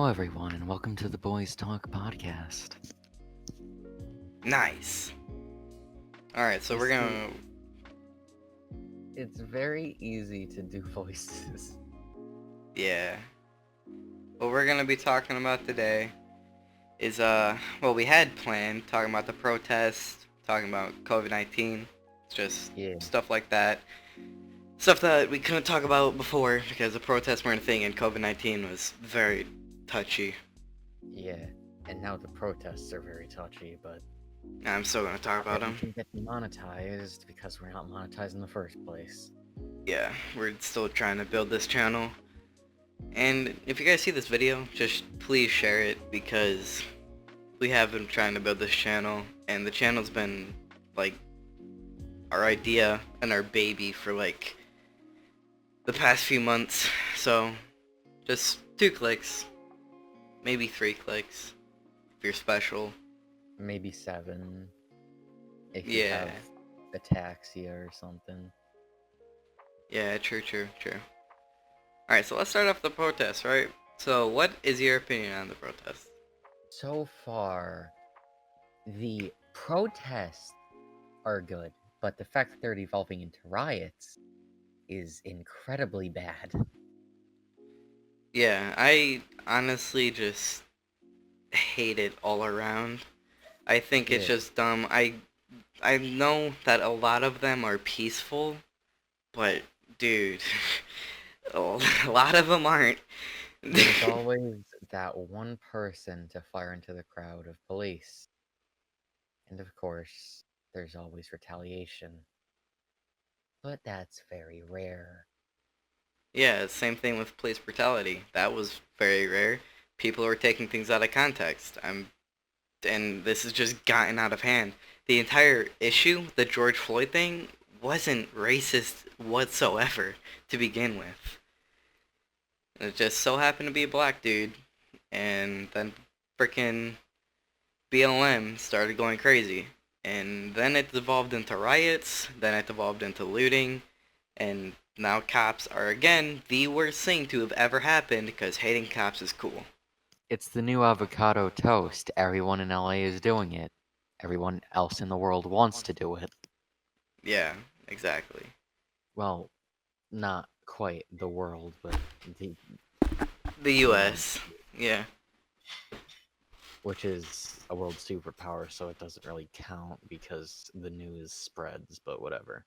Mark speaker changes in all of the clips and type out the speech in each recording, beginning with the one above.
Speaker 1: everyone, and welcome to the Boys Talk podcast.
Speaker 2: Nice. Alright, so we're gonna...
Speaker 1: It's very easy to do voices.
Speaker 2: Yeah. What we're gonna be talking about today is, we had planned talking about the protests, talking about COVID-19, just stuff like that. Stuff that we couldn't talk about before because the protests weren't a thing and COVID-19 was very touchy.
Speaker 1: Yeah, and now the protests are very touchy, but...
Speaker 2: I'm still gonna talk about them.
Speaker 1: We can get monetized because we're not monetized in the first place.
Speaker 2: Yeah, we're still trying to build this channel. And if you guys see this video, just please share it because we have been trying to build this channel and the channel's been like our idea and our baby for like the past few months. So just 2 clicks, maybe 3 clicks if you're special.
Speaker 1: Maybe 7 if you have ataxia or something.
Speaker 2: Yeah, true. Alright, so let's start off the protest, right? So what is your opinion on the protest?
Speaker 1: So far, the protests are good, but the fact that they're devolving into riots is incredibly bad.
Speaker 2: Yeah, I honestly just hate it all around. I think it's just dumb. I know that a lot of them are peaceful, but dude, a lot of them aren't.
Speaker 1: There's always that one person to fire into the crowd of police. And of course, there's always retaliation. But that's very rare.
Speaker 2: Yeah, same thing with police brutality. That was very rare. People were taking things out of context. And this has just gotten out of hand. The entire issue, the George Floyd thing, wasn't racist whatsoever to begin with. It just so happened to be a black dude, and then frickin' BLM started going crazy. And then it devolved into riots, then it devolved into looting, and now cops are again the worst thing to have ever happened because hating cops is cool.
Speaker 1: It's the new avocado toast. Everyone in LA is doing it. Everyone else in the world wants to do it.
Speaker 2: Yeah, exactly.
Speaker 1: Well, not quite the world, but
Speaker 2: the US. Yeah.
Speaker 1: Which is a world superpower, so it doesn't really count because the news spreads, but whatever.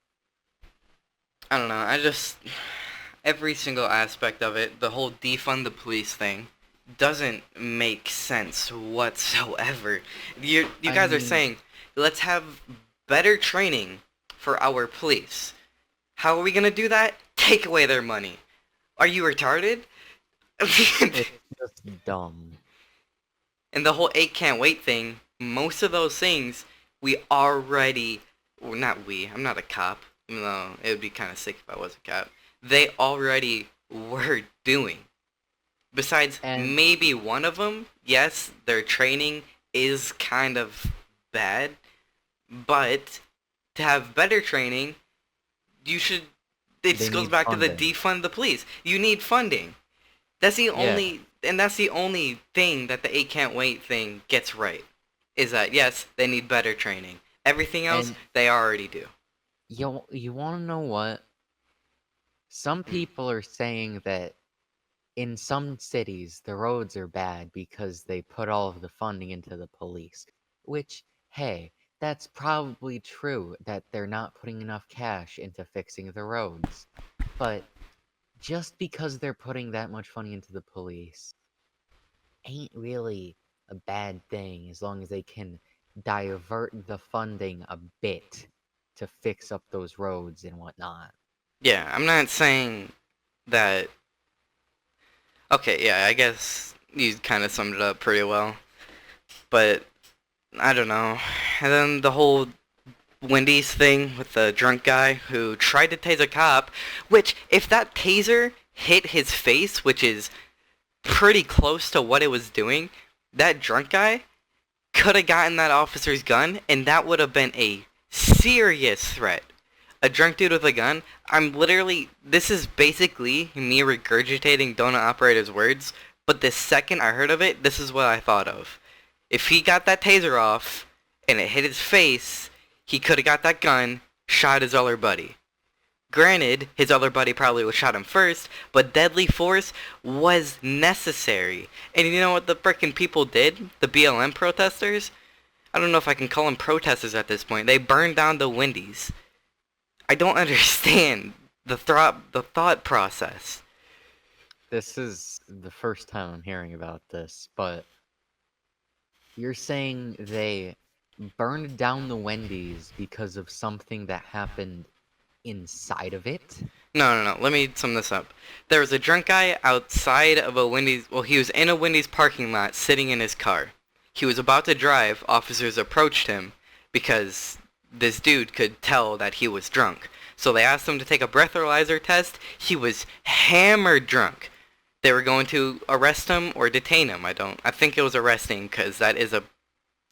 Speaker 2: I don't know, every single aspect of it, the whole defund the police thing, doesn't make sense whatsoever. You guys are saying, let's have better training for our police. How are we gonna do that? Take away their money. Are you retarded?
Speaker 1: It's just dumb.
Speaker 2: And the whole 8 can't wait thing, most of those things, we already, well, not we, I'm not a cop, even though it would be kind of sick if I was a cop, they already were doing. Besides maybe one of them, yes, their training is kind of bad, but to have better training, it just goes back to the defund the police. You need funding. That's the only, and that's the only thing that the 8 can't wait thing gets right, is that, yes, they need better training. Everything else, they already do.
Speaker 1: You want to know what? Some people are saying that in some cities, the roads are bad because they put all of the funding into the police. Which, hey, that's probably true that they're not putting enough cash into fixing the roads. But just because they're putting that much money into the police ain't really a bad thing as long as they can divert the funding a bit to fix up those roads and whatnot.
Speaker 2: Yeah, I'm not saying that... Okay, yeah, I guess you kind of summed it up pretty well. But, I don't know. And then the whole Wendy's thing with the drunk guy who tried to tase a cop, which, if that taser hit his face, which is pretty close to what it was doing, that drunk guy could have gotten that officer's gun, and that would have been a serious threat. A drunk dude with a gun, this is basically me regurgitating Donut Operator's words, But the second I heard of it, this is what I thought of. If he got that taser off and it hit his face, he could have got that gun, shot his other buddy. Granted, his other buddy probably would shot him first, but deadly force was necessary. And you know what the frickin' people did? The BLM protesters? I don't know if I can call them protesters at this point. They burned down the Wendy's. I don't understand the thought process.
Speaker 1: This is the first time I'm hearing about this, but you're saying they burned down the Wendy's because of something that happened inside of it?
Speaker 2: No. Let me sum this up. There was a drunk guy outside of a Wendy's. Well, he was in a Wendy's parking lot sitting in his car. He was about to drive. Officers approached him because this dude could tell that he was drunk. So they asked him to take a breathalyzer test. He was hammered drunk. They were going to arrest him or detain him. I think it was arresting because that is a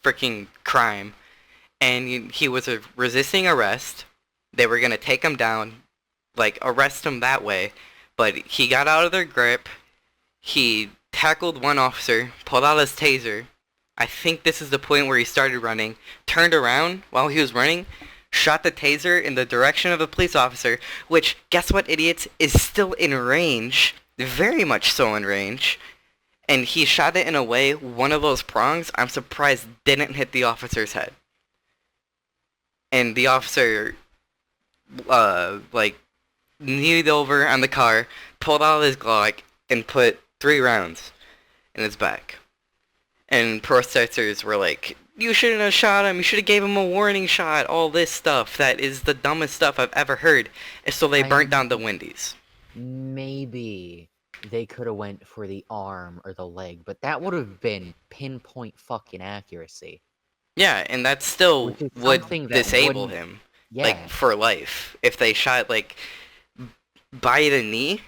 Speaker 2: freaking crime. And he was resisting arrest. They were going to take him down, like arrest him that way. But he got out of their grip. He tackled one officer, pulled out his taser. I think this is the point where he started running, turned around while he was running, shot the taser in the direction of the police officer, which, guess what, idiots, is still in range, very much so in range, and he shot it in a way, one of those prongs, I'm surprised didn't hit the officer's head. And the officer, kneeled over on the car, pulled out his Glock, and put 3 rounds in his back. And protesters were like, you shouldn't have shot him, you should have gave him a warning shot, all this stuff. That is the dumbest stuff I've ever heard. And so they burnt down the Wendy's.
Speaker 1: Maybe they could have went for the arm or the leg, but that would have been pinpoint fucking accuracy.
Speaker 2: Yeah, and that still would disable him.
Speaker 1: Yeah.
Speaker 2: Like, for life. If they shot, like, by the knee,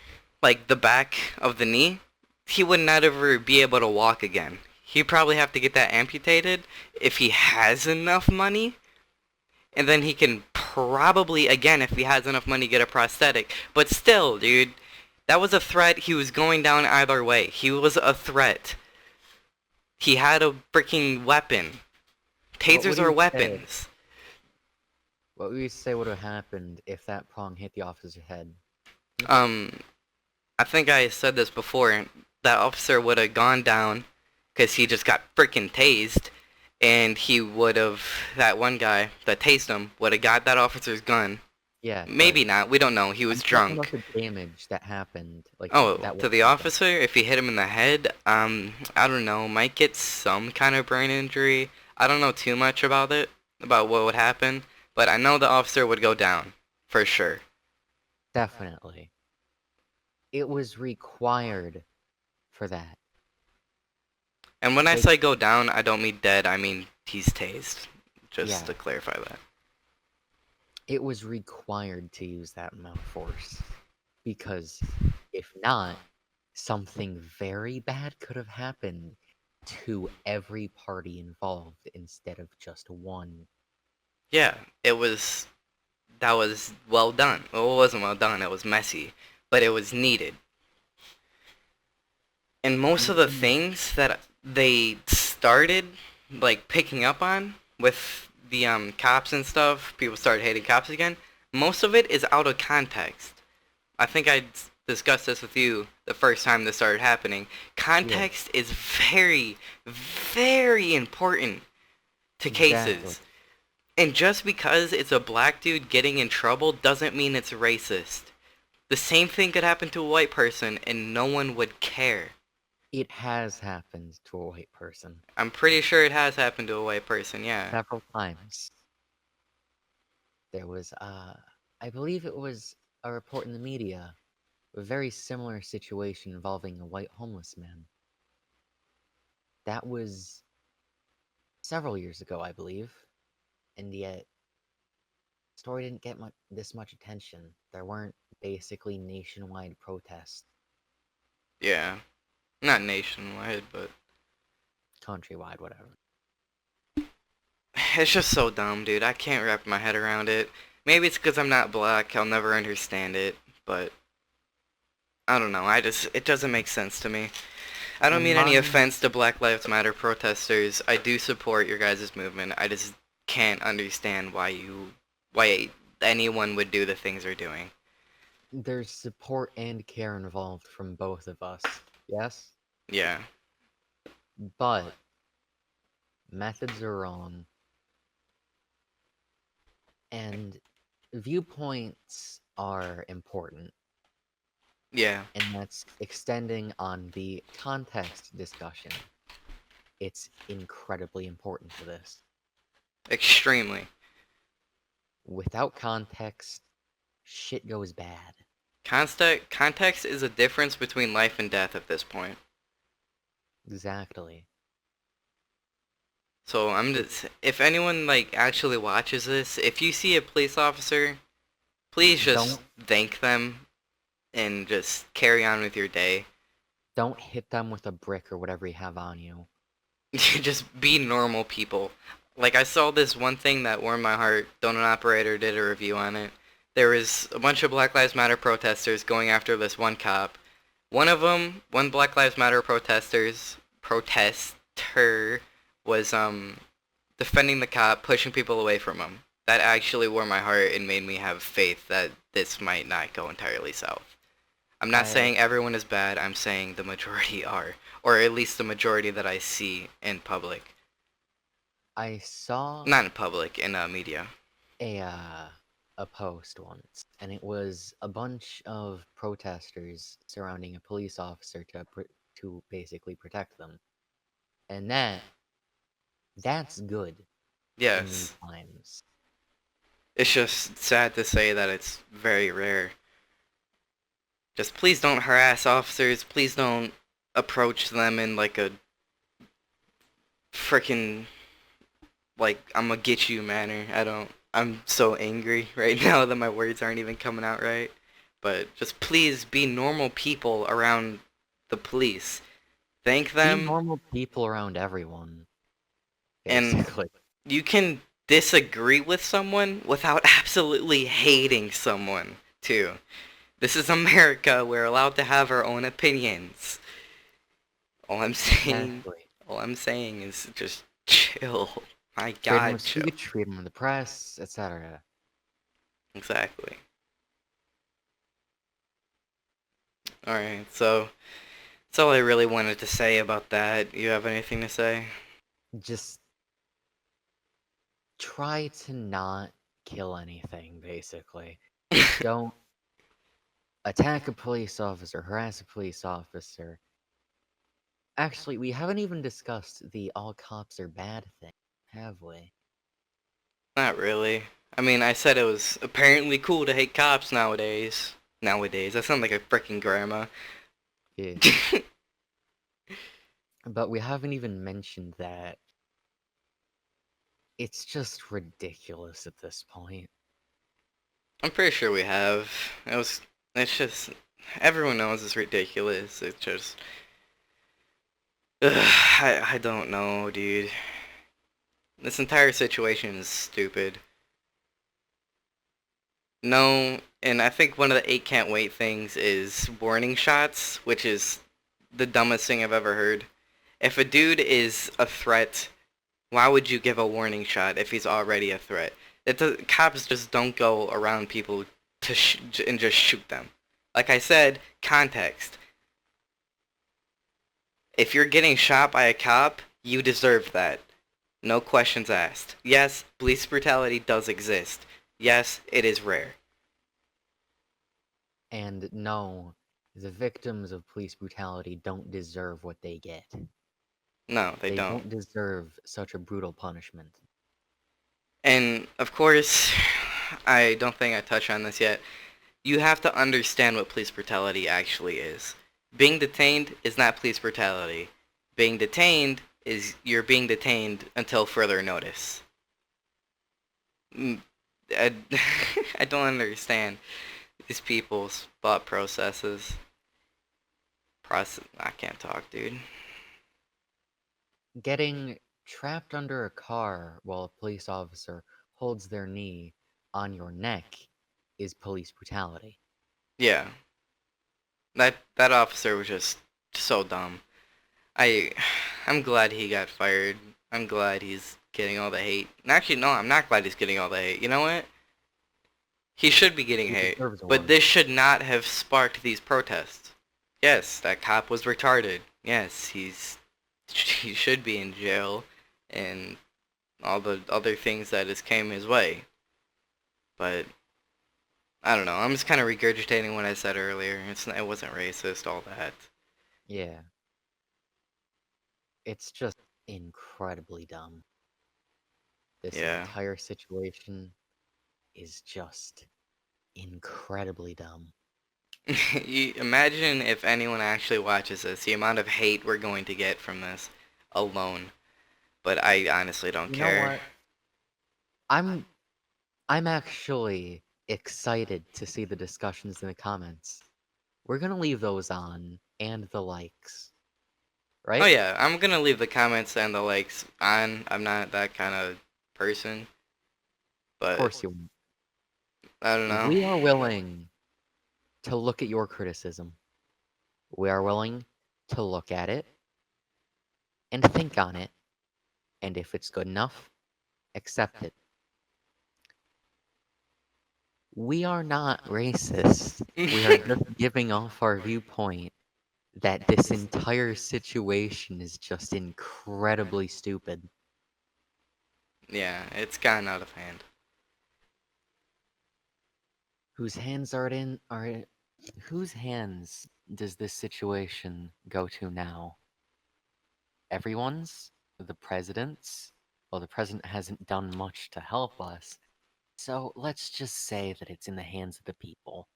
Speaker 2: like, the back of the knee, he would not ever be able to walk again. He'd probably have to get that amputated if he has enough money. And then he can probably, again, if he has enough money, get a prosthetic. But still, dude, that was a threat. He was going down either way. He was a threat. He had a freaking weapon. Tasers are weapons.
Speaker 1: What would you say would have happened if that prong hit the officer's head?
Speaker 2: I think I said this before. That officer would have gone down because he just got freaking tased, and he would have, that one guy that tased him would have got that officer's gun.
Speaker 1: Yeah.
Speaker 2: Maybe not. We don't know. He was drunk.
Speaker 1: About the damage that happened. Like,
Speaker 2: to the officer, if he hit him in the head, I don't know, might get some kind of brain injury. I don't know too much about it, about what would happen, but I know the officer would go down, for sure.
Speaker 1: Definitely. It was required for that.
Speaker 2: And when I say go down, I don't mean dead, I mean he's tased. Just to clarify that.
Speaker 1: It was required to use that amount of force. Because if not, something very bad could have happened to every party involved instead of just one.
Speaker 2: Yeah, that was well done. Well, it wasn't well done, it was messy, but it was needed. And most of the things that they started, like, picking up on with the cops and stuff, people started hating cops again, most of it is out of context. I think I discussed this with you the first time this started happening. Context is very, very important to cases. And just because it's a black dude getting in trouble doesn't mean it's racist. The same thing could happen to a white person and no one would care.
Speaker 1: It has happened to a white person.
Speaker 2: I'm pretty sure it has happened to a white person, yeah.
Speaker 1: Several times. There was, I believe it was a report in the media, a very similar situation involving a white homeless man. That was several years ago, I believe. And yet, the story didn't get this much attention. There weren't basically nationwide protests.
Speaker 2: Yeah. Not nationwide, but
Speaker 1: countrywide, whatever.
Speaker 2: It's just so dumb, dude. I can't wrap my head around it. Maybe it's because I'm not black. I'll never understand it, but I don't know. It doesn't make sense to me. I don't
Speaker 1: And
Speaker 2: mean any
Speaker 1: mine,
Speaker 2: offense to Black Lives Matter protesters. I do support your guys' movement. I just can't understand why anyone would do the things they're doing.
Speaker 1: there's support and care involved from both of us. Yes?
Speaker 2: Yeah.
Speaker 1: But methods are wrong, and viewpoints are important.
Speaker 2: Yeah.
Speaker 1: And that's extending on the context discussion. It's incredibly important to this.
Speaker 2: Extremely.
Speaker 1: Without context, shit goes bad.
Speaker 2: Context is a difference between life and death at this point.
Speaker 1: Exactly.
Speaker 2: So I'm
Speaker 1: It
Speaker 2: just, if anyone like actually watches this, if you see a police officer, please just
Speaker 1: don't
Speaker 2: thank them and just carry on with your day.
Speaker 1: don't hit them with a brick or whatever you have on you.
Speaker 2: Just be normal people. Like I saw this one thing that warmed my heart. Donut Operator did a review on it. There was a bunch of Black Lives Matter protesters going after this one cop. One of them, one Black Lives Matter protester was defending the cop, pushing people away from him. That actually warmed my heart and made me have faith that this might not go entirely south. I'm not
Speaker 1: I
Speaker 2: saying everyone is bad, I'm saying the majority are. Or at least the majority that I see in public.
Speaker 1: I saw
Speaker 2: Not in public, in media.
Speaker 1: a a post once, and it was a bunch of protesters surrounding a police officer to basically protect them. And that's good in these
Speaker 2: Yes.
Speaker 1: times.
Speaker 2: It's just sad to say that it's very rare. Just please don't harass officers. Please don't approach them in like a freaking like I'm gonna get you manner. I don't. I'm so angry right now that my words aren't even coming out right. But just please be normal people around the police. Thank
Speaker 1: Be
Speaker 2: them,
Speaker 1: normal people around everyone,
Speaker 2: and
Speaker 1: basically.
Speaker 2: you can disagree with someone without absolutely hating someone too. This is America. We're allowed to have our own opinions. All I'm saying,
Speaker 1: Exactly.
Speaker 2: all I'm saying is just chill. My
Speaker 1: Freedom
Speaker 2: God,
Speaker 1: of
Speaker 2: chill.
Speaker 1: speech, freedom of the press, etc.
Speaker 2: Exactly. All right. So that's all I really wanted to say about that. You have anything to say?
Speaker 1: Just try to not kill anything, basically. Don't attack a police officer, harass a police officer. Actually, we haven't even discussed the all cops are bad thing, have we?
Speaker 2: Not really. I mean, I said it was apparently cool to hate cops nowadays. Nowadays, I sound like a freaking grandma.
Speaker 1: Yeah. But we haven't even mentioned that it's just ridiculous at this point.
Speaker 2: I'm pretty sure we have. It was. It's just. Everyone knows it's ridiculous. It's just. Ugh, I don't know, dude. This entire situation is stupid. No, and I think one of the 8 can't wait things is warning shots, which is the dumbest thing I've ever heard. If a dude is a threat, why would you give a warning shot if he's already a threat? Cops just don't go around people and just shoot them. Like I said, context. If you're getting shot by a cop, you deserve that. No questions asked. Yes, police brutality does exist. Yes, it is rare.
Speaker 1: And no, the victims of police brutality don't deserve what they get.
Speaker 2: No, they
Speaker 1: They
Speaker 2: don't.
Speaker 1: don't deserve such a brutal punishment.
Speaker 2: And of course, I don't think I touched on this yet. You have to understand what police brutality actually is. Being detained is not police brutality. Being detained is you're being detained until further notice. Mm, I, I don't understand these people's thought processes. I can't talk, dude.
Speaker 1: Getting trapped under a car while a police officer holds their knee on your neck is police brutality.
Speaker 2: Yeah, that officer was just so dumb. I I'm glad he got fired. I'm glad he's getting all the hate. Actually, no, I'm not glad he's getting all the hate. You know what? He should be getting
Speaker 1: He
Speaker 2: hate,
Speaker 1: deserves
Speaker 2: but
Speaker 1: worse.
Speaker 2: this should not have sparked these protests. Yes, that cop was retarded. Yes, he should be in jail and all the other things that has came his way. But I don't know. I'm just kind of regurgitating what I said earlier. It wasn't racist, all that.
Speaker 1: Yeah, it's just incredibly dumb. This
Speaker 2: Yeah.
Speaker 1: entire situation is just incredibly dumb.
Speaker 2: You imagine if anyone actually watches this, the amount of hate we're going to get from this alone. But I honestly don't
Speaker 1: You know
Speaker 2: care.
Speaker 1: what? I'm I'm actually excited to see the discussions in the comments. We're gonna leave those on and the likes,
Speaker 2: Oh
Speaker 1: right?
Speaker 2: yeah, I'm gonna leave the comments and the likes on. I'm not that kind of person,
Speaker 1: Of
Speaker 2: but
Speaker 1: course you won't.
Speaker 2: I don't know.
Speaker 1: We are willing to look at your criticism. We are willing to look at it and think on it, and if it's good enough, accept it. We are not racist. We are just giving off our viewpoint that this entire situation is just incredibly stupid.
Speaker 2: Yeah, it's gotten out of hand.
Speaker 1: Whose hands are it in are whose hands does this situation go to now? Everyone's? The president's? Well, the president hasn't done much to help us. So let's just say that it's in the hands of the people,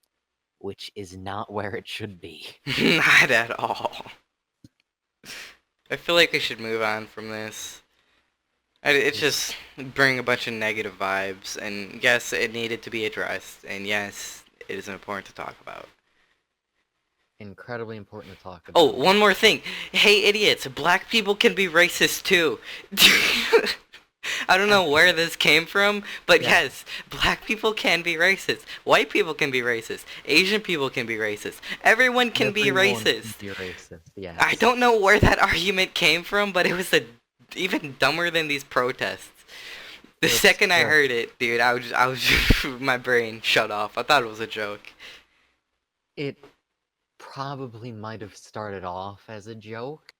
Speaker 1: which is not where it should be.
Speaker 2: Not at all. I feel like I should move on from this. It's
Speaker 1: It's
Speaker 2: just bring a bunch of negative vibes, and yes, it needed to be addressed, and yes, it is important to talk about.
Speaker 1: incredibly important to talk
Speaker 2: Oh,
Speaker 1: about.
Speaker 2: one more thing. Hey, idiots, black people can be racist too. I don't know where
Speaker 1: Absolutely.
Speaker 2: this came from, but
Speaker 1: Yeah,
Speaker 2: yes, black people can be racist. White people can be racist. Asian people can be racist. Everyone can be
Speaker 1: everyone can
Speaker 2: racist.
Speaker 1: be racist.
Speaker 2: I
Speaker 1: Yes.
Speaker 2: don't know where that argument came from, but it was even dumber than these protests. The
Speaker 1: It's
Speaker 2: second I
Speaker 1: just
Speaker 2: heard it, dude, I was, my brain shut off. I thought it was a joke.
Speaker 1: it probably might have started off as a joke,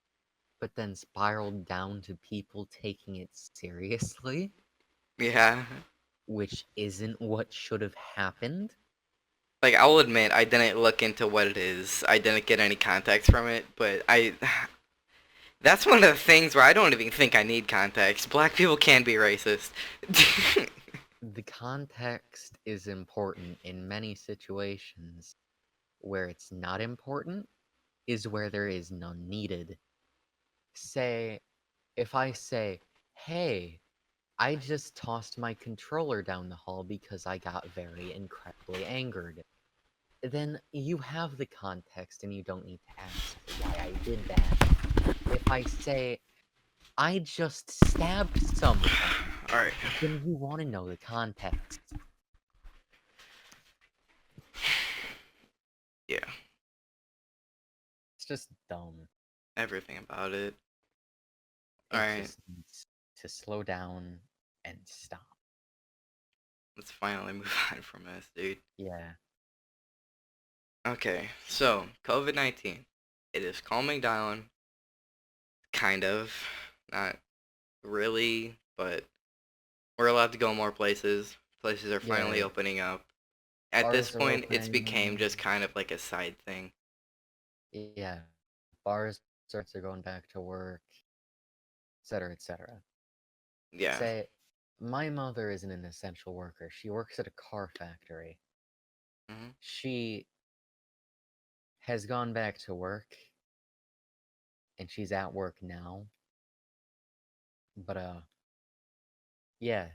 Speaker 1: but then spiraled down to people taking it seriously,
Speaker 2: Yeah.
Speaker 1: which isn't what should have happened.
Speaker 2: Like, I'll admit, I didn't look into what it is. I didn't get any context from it, but that's one of the things where I don't even think I need context. Black people can be racist.
Speaker 1: The context is important in many situations. Where it's not important is where there is none needed. Say, if I say, hey, I just tossed my controller down the hall because I got very incredibly angered. Then you have the context and you don't need to ask why I did that. If I say, I just stabbed someone,
Speaker 2: Alright.
Speaker 1: then you want to know the context.
Speaker 2: Yeah,
Speaker 1: It's just dumb.
Speaker 2: everything about it.
Speaker 1: It
Speaker 2: Alright,
Speaker 1: just needs to slow down and stop.
Speaker 2: let's finally move on from this, dude.
Speaker 1: Yeah.
Speaker 2: Okay, so, COVID-19. It is calming down, kind of. Not really, but we're allowed to go more places. Places are finally
Speaker 1: Yeah,
Speaker 2: opening up. At this
Speaker 1: bars are
Speaker 2: point, it's became
Speaker 1: opening.
Speaker 2: just kind of like a side thing.
Speaker 1: Yeah, bars are going back to work, etc., etc.
Speaker 2: Yeah.
Speaker 1: Say, my mother isn't an essential worker. She works at a car factory.
Speaker 2: Hmm.
Speaker 1: She has gone back to work, and she's at work now. But yeah,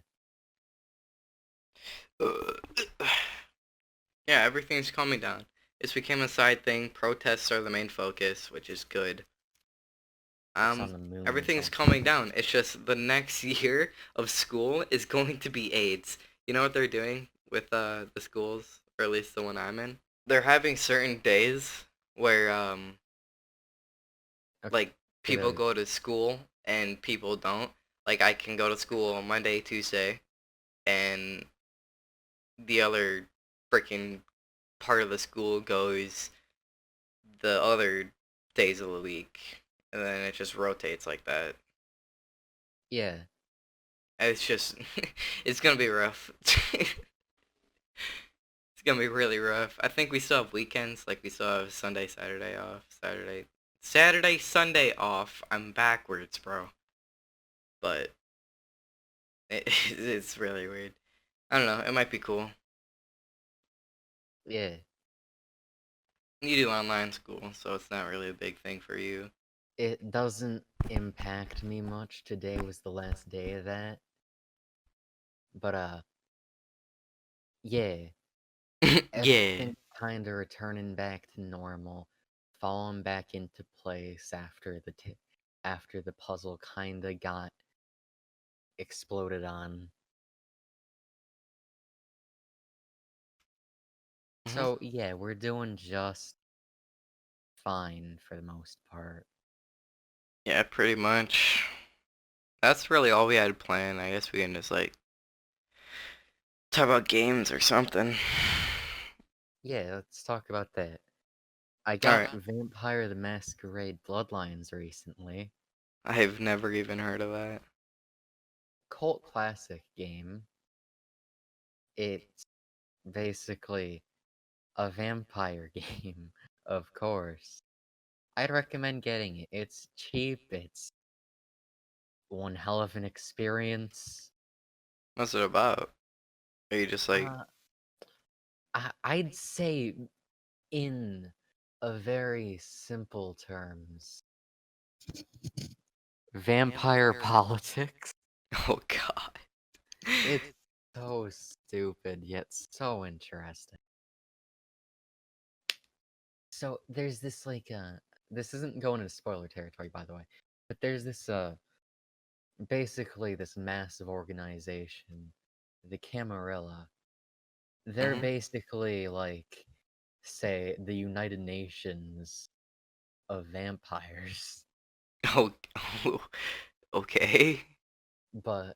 Speaker 2: Yeah, everything's calming down. It's became a side thing. Protests are the main focus, which is good.
Speaker 1: it's on the moon or
Speaker 2: Everything's
Speaker 1: something.
Speaker 2: calming down. It's just the next year of school is going to be AIDS. You know what they're doing with the schools, or at least the one I'm in? They're having certain days where like
Speaker 1: Okay.
Speaker 2: people
Speaker 1: Gonna
Speaker 2: go to school and people don't. Like I can go to school on Monday, Tuesday, and the other freaking part of the school goes the other days of the week, and then it just rotates like that.
Speaker 1: yeah,
Speaker 2: It's just, it's gonna be rough. It's gonna be really rough. I think we still have weekends, like we still have Sunday, Saturday off. Saturday, Sunday off. I'm backwards, bro. But it's really weird. I don't know. It might be cool.
Speaker 1: yeah.
Speaker 2: You do online school, so it's not really a big thing for you.
Speaker 1: It doesn't impact me much. Today was the last day of that. But yeah,
Speaker 2: Yeah.
Speaker 1: everything kind of returning back to normal, falling back into place after the puzzle kind of got exploded on.
Speaker 2: Hmm.
Speaker 1: So yeah, we're doing just fine for the most part.
Speaker 2: Yeah, pretty much. That's really all we had planned. I guess we can just like talk about games or something.
Speaker 1: Yeah, let's talk about that. I
Speaker 2: All
Speaker 1: got
Speaker 2: right.
Speaker 1: Vampire the Masquerade Bloodlines recently.
Speaker 2: I've never even heard of that.
Speaker 1: Cult classic game. It's basically a vampire game, of course. I'd recommend getting it. It's cheap, it's one hell of an experience.
Speaker 2: What's it about? Are you just like,
Speaker 1: Uh, I'd say, in a very simple terms, vampire politics.
Speaker 2: oh god?
Speaker 1: It's so stupid, yet so interesting. So there's this this isn't going into spoiler territory, by the way, but there's this basically this massive organization, the Camarilla. They're
Speaker 2: Hmm.
Speaker 1: basically like, say, the United Nations of vampires.
Speaker 2: Oh, okay.
Speaker 1: But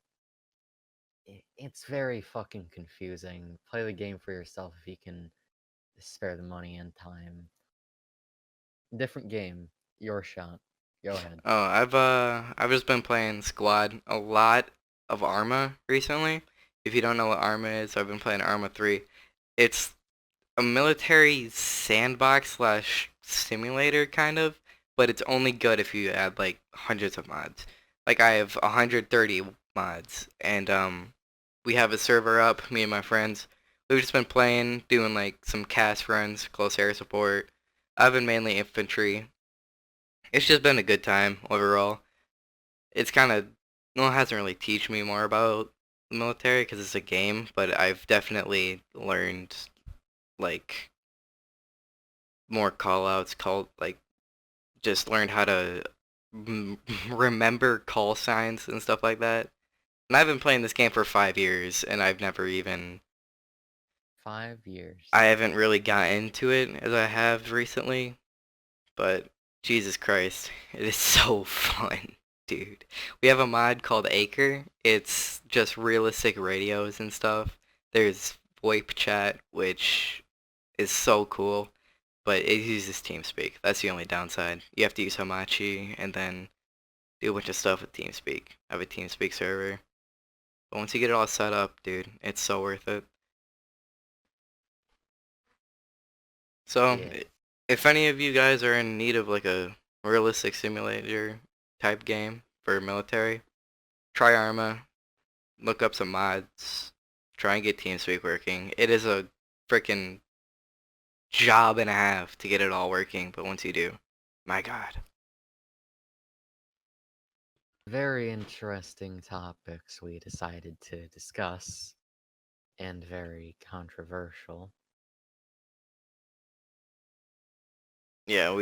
Speaker 1: it's very fucking confusing. Play the game for yourself if you can spare the money and time. Different game, your shot. Go ahead.
Speaker 2: Oh, I've just been playing Squad a lot of Arma recently. If you don't know what Arma is, I've been playing Arma 3. It's a military sandbox slash simulator kind of, but it's only good if you add like hundreds of mods. Like I have 130 mods, and we have a server up. Me and my friends, we've just been playing, doing like some cast runs, close air support. I've been mainly infantry. It's just been a good time overall. It's kind of, well, it hasn't really teach me more about the military because it's a game, but I've definitely learned like more call outs, call like just learned how to remember call signs and stuff like that. And I've been playing this game for 5 years, and I've never even,
Speaker 1: 5 years.
Speaker 2: I haven't really got into it as I have recently. But Jesus Christ, it is so fun, dude. We have a mod called Acre. It's just realistic radios and stuff. There's VoIP chat, which is so cool, but it uses TeamSpeak. That's the only downside. You have to use Hamachi and then do a bunch of stuff with TeamSpeak. I have a TeamSpeak server. But once you get it all set up, dude, it's so worth it. So,
Speaker 1: Yeah.
Speaker 2: if any of you guys are in need of like a realistic simulator type game for military, try Arma, look up some mods, try and get TeamSpeak working. It is a freaking job and a half to get it all working, but once you do, my god.
Speaker 1: Very interesting topics we decided to discuss, and very controversial.
Speaker 2: Yeah,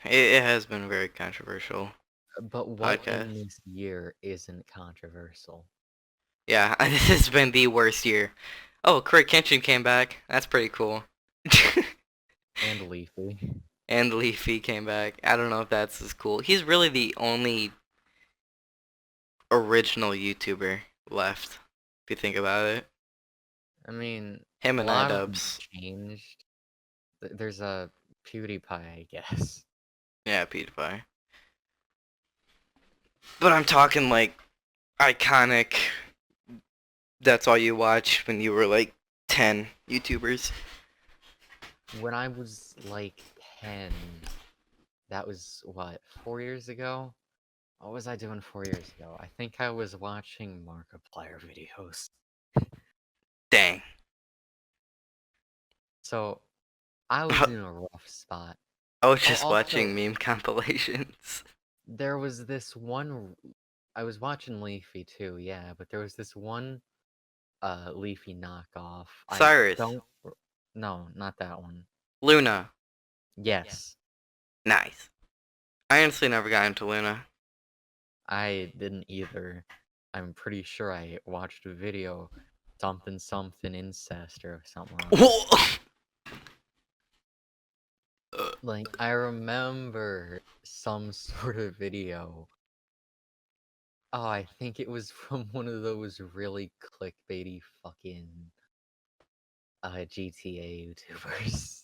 Speaker 2: it has been a very controversial
Speaker 1: But what
Speaker 2: podcast.
Speaker 1: in this year isn't controversial?
Speaker 2: Yeah, this has been the worst year. Oh, Kurt Kenshin came back. That's pretty cool.
Speaker 1: And Leafy.
Speaker 2: And Leafy came back. I don't know if that's as cool. He's really the only original YouTuber left, if you think about it.
Speaker 1: I mean,
Speaker 2: Him
Speaker 1: a
Speaker 2: and
Speaker 1: lot of them
Speaker 2: iDubbbz.
Speaker 1: changed. There's a PewDiePie, I guess.
Speaker 2: Yeah, PewDiePie. But I'm talking like iconic. That's all you watch when you were like 10 YouTubers.
Speaker 1: When I was like 10, that was what, 4 years ago? What was I doing 4 years ago? I think I was watching Markiplier videos.
Speaker 2: Dang.
Speaker 1: So I was in a rough spot.
Speaker 2: I was
Speaker 1: Oh,
Speaker 2: just
Speaker 1: also,
Speaker 2: watching meme compilations.
Speaker 1: there was this one. I was watching Leafy too, yeah, but there was this one Leafy knockoff. I
Speaker 2: Cyrus.
Speaker 1: don't. No, not that one.
Speaker 2: Luna.
Speaker 1: Yes,
Speaker 2: Nice. I honestly never got into Luna.
Speaker 1: I didn't either. I'm pretty sure I watched a video, something something incest or something wrong. Like, I remember some sort of video. Oh, I think it was from one of those really clickbaity fucking GTA YouTubers.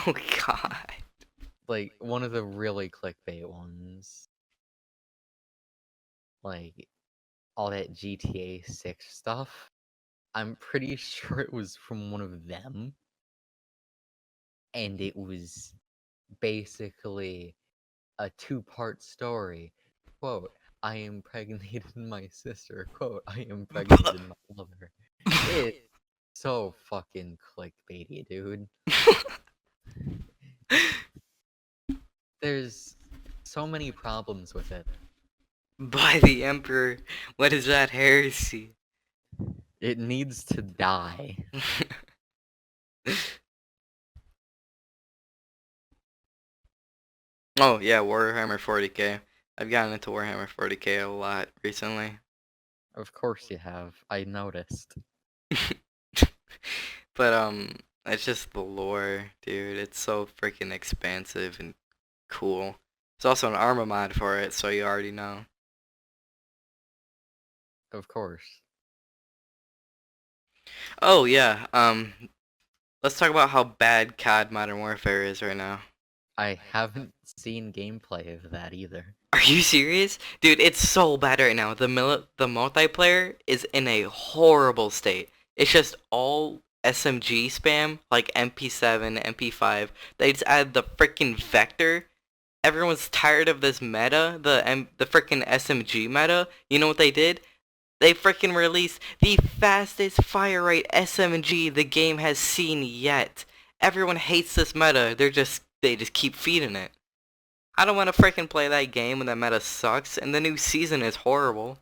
Speaker 2: Oh god.
Speaker 1: Like, one of the really clickbait ones. Like, all that GTA 6 stuff. I'm pretty sure it was from one of them. And it was basically a two-part story. Quote, I impregnated my sister. Quote, I impregnated my mother. It's so fucking clickbaity, dude. There's so many problems with it.
Speaker 2: By the Emperor. What is that heresy?
Speaker 1: It needs to die.
Speaker 2: Oh yeah, Warhammer 40k. I've gotten into Warhammer 40k a lot recently.
Speaker 1: Of course you have. I noticed.
Speaker 2: But it's just the lore, dude. It's so freaking expansive and cool. There's also an armor mod for it, so you already know.
Speaker 1: Of course.
Speaker 2: Oh yeah, let's talk about how bad COD Modern Warfare is right now.
Speaker 1: I haven't seen gameplay of that either.
Speaker 2: Are you serious? Dude, it's so bad right now. The multiplayer is in a horrible state. It's just all SMG spam, like MP7, MP5. They just add the freaking vector. Everyone's tired of this meta, the freaking SMG meta. You know what they did? They freaking released the fastest fire rate SMG the game has seen yet. Everyone hates this meta. They just keep feeding it. I don't want to freaking play that game when that meta sucks and the new season is horrible.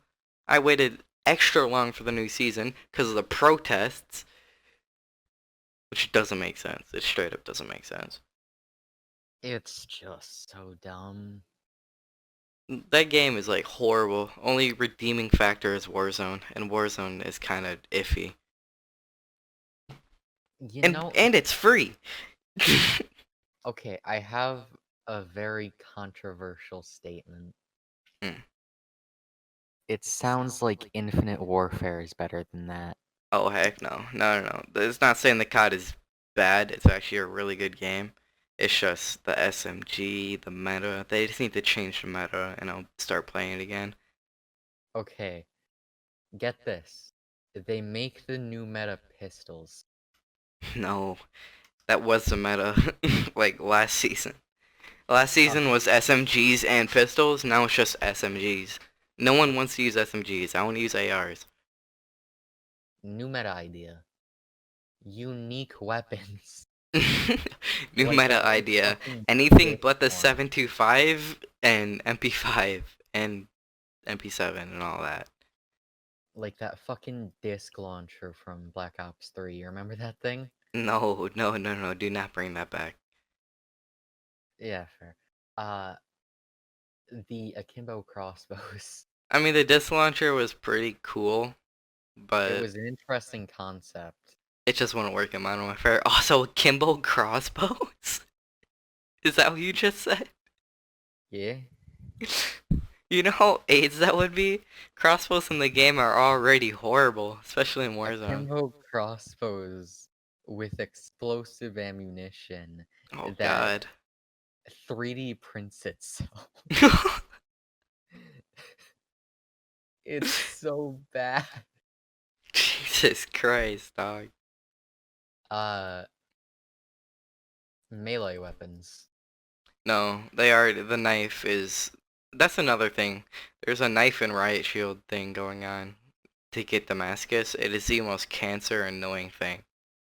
Speaker 2: I waited extra long for the new season because of the protests, which doesn't make sense. It straight up doesn't make sense.
Speaker 1: It's just so dumb.
Speaker 2: That game is like horrible. Only redeeming factor is Warzone, and Warzone is kind of iffy.
Speaker 1: You know,
Speaker 2: And it's free.
Speaker 1: okay, I have a very controversial statement.
Speaker 2: Hmm.
Speaker 1: It sounds like Infinite Warfare is better than that.
Speaker 2: Oh heck no. No. It's not saying the COD is bad. It's actually a really good game. It's just the SMG, the meta. They just need to change the meta and I'll start playing it again.
Speaker 1: Okay, get this. They make the new meta pistols.
Speaker 2: No, that was the meta like last season. Last season was SMGs and pistols. Now it's just SMGs. No one wants to use SMGs. I want to use ARs.
Speaker 1: New meta idea. Unique weapons.
Speaker 2: New
Speaker 1: Like
Speaker 2: meta
Speaker 1: that
Speaker 2: idea.
Speaker 1: fucking
Speaker 2: Anything
Speaker 1: disc
Speaker 2: but the
Speaker 1: one.
Speaker 2: 725 and MP5 and MP7 and all that.
Speaker 1: Like that fucking disc launcher from Black Ops 3. You remember that thing?
Speaker 2: No. Do not bring that back.
Speaker 1: Yeah, fair. Uh, the akimbo crossbows.
Speaker 2: I mean, the disc launcher was pretty cool,
Speaker 1: It
Speaker 2: but
Speaker 1: was an interesting concept.
Speaker 2: it just wouldn't work in Modern Warfare. Also, Kimbo crossbows. Is that what you just said?
Speaker 1: Yeah.
Speaker 2: You know how AIDS that would be? Crossbows in the game are already horrible, especially in Warzone.
Speaker 1: Akimbo crossbows with explosive ammunition
Speaker 2: Oh
Speaker 1: that
Speaker 2: god.
Speaker 1: 3D prints itself. It's so bad.
Speaker 2: Jesus Christ, dog.
Speaker 1: Uh, melee weapons.
Speaker 2: No, they are. The knife is. That's another thing. There's a knife and riot shield thing going on to get Damascus. It is the most cancer annoying thing.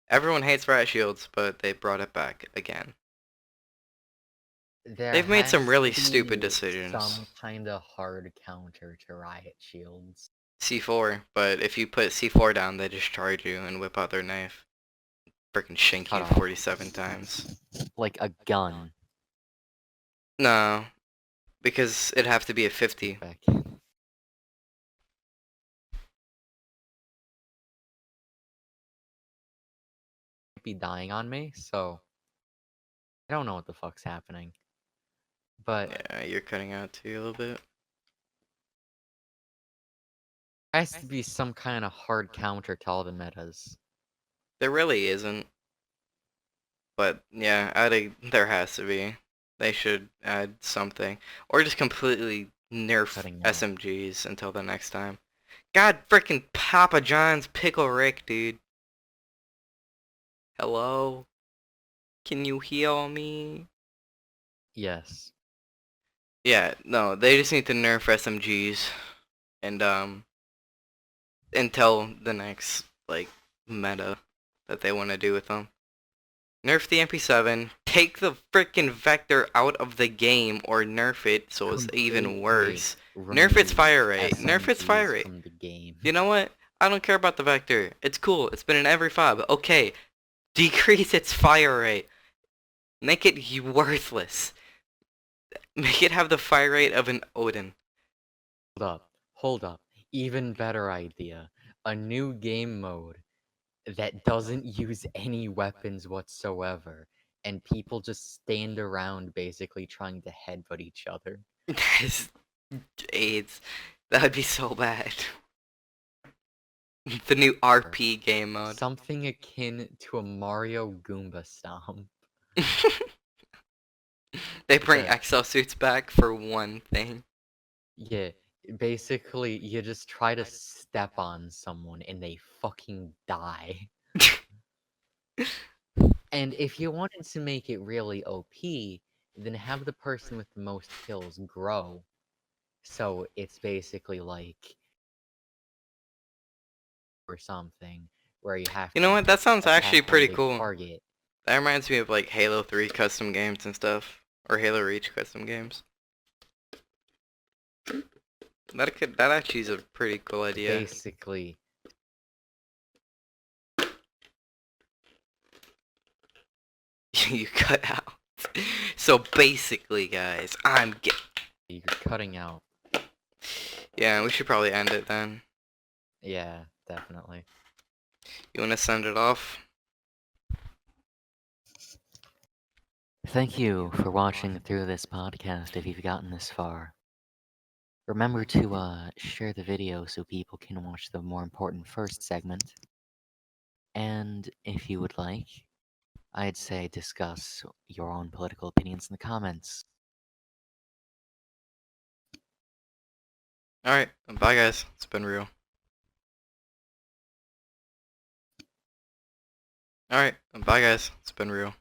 Speaker 2: Everyone hates riot shields, but they brought it back again.
Speaker 1: There
Speaker 2: They've made some
Speaker 1: has to
Speaker 2: really stupid
Speaker 1: be
Speaker 2: decisions.
Speaker 1: some kind of hard counter to riot shields.
Speaker 2: C4, but if you put C4 down, they just charge you and whip out their knife. Freaking shank
Speaker 1: Cut
Speaker 2: you
Speaker 1: off.
Speaker 2: 47 times.
Speaker 1: Like a gun.
Speaker 2: No, because it'd have to be a 50.
Speaker 1: Back. Be dying on me, so I don't know what the fuck's happening. But
Speaker 2: Yeah, you're cutting out too a little bit.
Speaker 1: there has to be some kind of hard counter to all the metas.
Speaker 2: There really isn't. But yeah, there has to be. They should add something. Or just completely nerf
Speaker 1: Cutting out.
Speaker 2: SMGs until the next time. God freaking Papa John's Pickle Rick, dude. Hello? Can you hear me?
Speaker 1: Yes.
Speaker 2: Yeah, no, they just need to nerf SMGs and until the next like meta that they want to do with them. Nerf the MP7, take the frickin' Vector out of the game or nerf it so it's even
Speaker 1: Completely
Speaker 2: worse. Nerf its
Speaker 1: remove
Speaker 2: fire rate. Nerf its fire
Speaker 1: SMGs
Speaker 2: rate.
Speaker 1: from the game.
Speaker 2: You know what? I don't care about the Vector. It's cool. It's been in every fob. Okay. Decrease its fire rate. Make it worthless. Make it have the fire rate of an Odin.
Speaker 1: Hold up. Even better idea. A new game mode that doesn't use any weapons whatsoever, and people just stand around basically trying to headbutt each other.
Speaker 2: That is AIDS. That would be so bad. The new RP game mode.
Speaker 1: Something akin to a Mario Goomba stomp.
Speaker 2: They bring
Speaker 1: Yeah.
Speaker 2: exosuits back for one thing.
Speaker 1: Yeah, basically, you just try to step on someone and they fucking die. And if you wanted to make it really OP, then have the person with the most kills grow. So it's basically like or something where you have
Speaker 2: You
Speaker 1: to
Speaker 2: know what? That sounds actually
Speaker 1: attack one
Speaker 2: pretty
Speaker 1: big
Speaker 2: cool.
Speaker 1: target.
Speaker 2: That reminds me of like Halo 3 custom games and stuff. Or Halo Reach custom games. That actually is a pretty cool idea.
Speaker 1: Basically,
Speaker 2: You cut out. So basically, guys,
Speaker 1: you're cutting out.
Speaker 2: Yeah, we should probably end it then.
Speaker 1: Yeah, definitely.
Speaker 2: You wanna send it off?
Speaker 1: Thank you for watching through this podcast if you've gotten this far. Remember to share the video so people can watch the more important first segment. And if you would like, I'd say discuss your own political opinions in the comments.
Speaker 2: Alright, bye guys. It's been real. Alright, bye guys. It's been real.